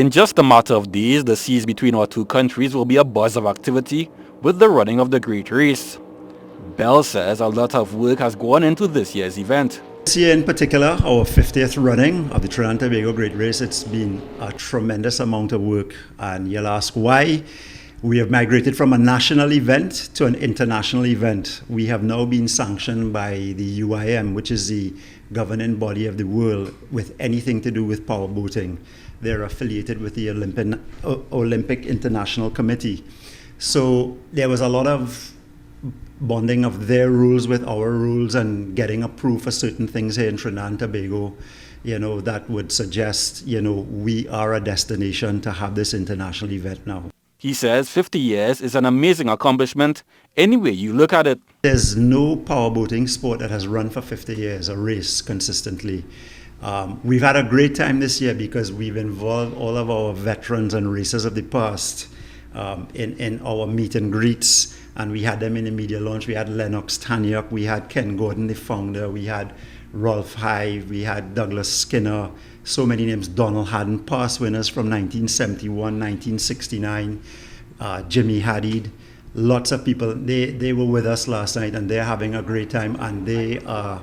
In just a matter of days, the seas between our two countries will be a buzz of activity with the running of the Great Race. Bell says a lot of work has gone into this year's event. This year in particular, our 50th running of the Trinidad and Tobago Great Race, it's been a tremendous amount of work. And you'll ask why. We have migrated from a national event to an international event. We have now been sanctioned by the UIM, which is the governing body of the world with anything to do with powerboating. They're affiliated with the Olympic International Committee. So there was a lot of bonding of their rules with our rules and getting approved for certain things here in Trinidad and Tobago, that would suggest, we are a destination to have this international event now. He says 50 years is an amazing accomplishment any way you look at it. There's no powerboating sport that has run for 50 years, a race consistently. We've had a great time this year because we've involved all of our veterans and racers of the past in our meet and greets, and we had them in the media launch. We had Lennox Tanyuk, we had Ken Gordon, the founder, we had Rolf Hive, we had Douglas Skinner, so many names, Donald Haddon, past winners from 1971, 1969, Jimmy Hadid, lots of people. They were with us last night and they're having a great time, and they are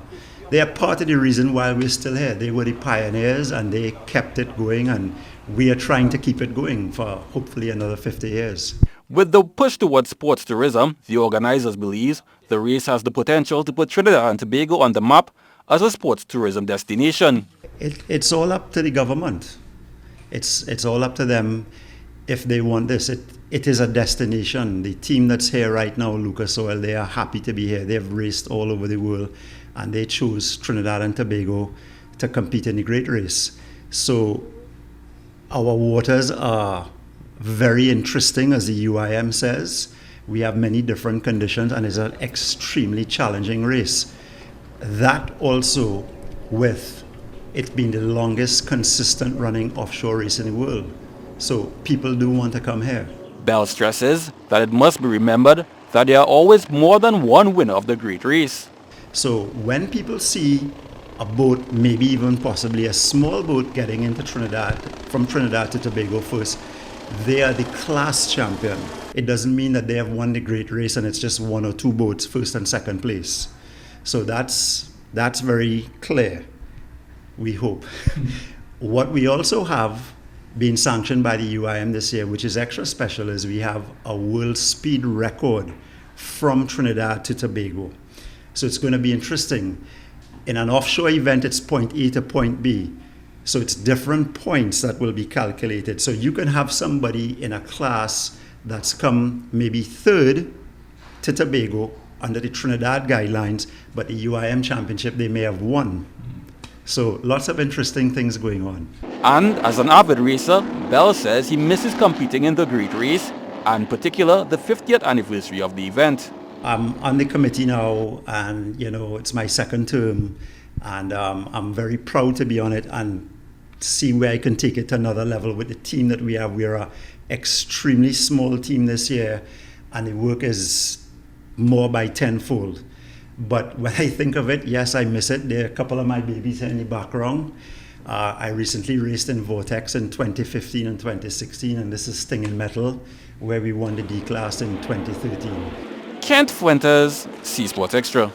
part of the reason why we're still here. They were the pioneers and they kept it going, and we are trying to keep it going for hopefully another 50 years. With the push towards sports tourism, the organizers believe the race has the potential to put Trinidad and Tobago on the map as a sports tourism destination. It's all up to the government. It's all up to them if they want this. It is a destination. The team that's here right now, Lucas Oil, they are happy to be here. They've raced all over the world and they chose Trinidad and Tobago to compete in the Great Race. So our waters are very interesting, as the UIM says. We have many different conditions and it's an extremely challenging race. That also with it being the longest consistent running offshore race in the world. So people do want to come here. Bell stresses that it must be remembered that there are always more than one winner of the Great Race. So when people see a boat, maybe even possibly a small boat getting into Trinidad, from Trinidad to Tobago first, they are the class champion. It doesn't mean that they have won the Great Race and it's just one or two boats, first and second place. So that's very clear, we hope. What we also have been sanctioned by the UIM this year, which is extra special, is we have a world speed record from Trinidad to Tobago. So it's going to be interesting. In an offshore event, it's point A to point B. So it's different points that will be calculated. So you can have somebody in a class that's come maybe third to Tobago under the Trinidad guidelines, but the UIM championship they may have won. So lots of interesting things going on. And as an avid racer, Bell says he misses competing in the Great Race, and in particular the 50th anniversary of the event. I'm on the committee now, and it's my second term, and I'm very proud to be on it and see where I can take it to another level with the team that we have. We're an extremely small team this year, and the work is more by tenfold. But when I think of it, yes, I miss it. There are a couple of my babies here in the background. I recently raced in Vortex in 2015 and 2016, and this is Stinging Metal, where we won the D class in 2013. Kent Fuentes, C Sports Extra.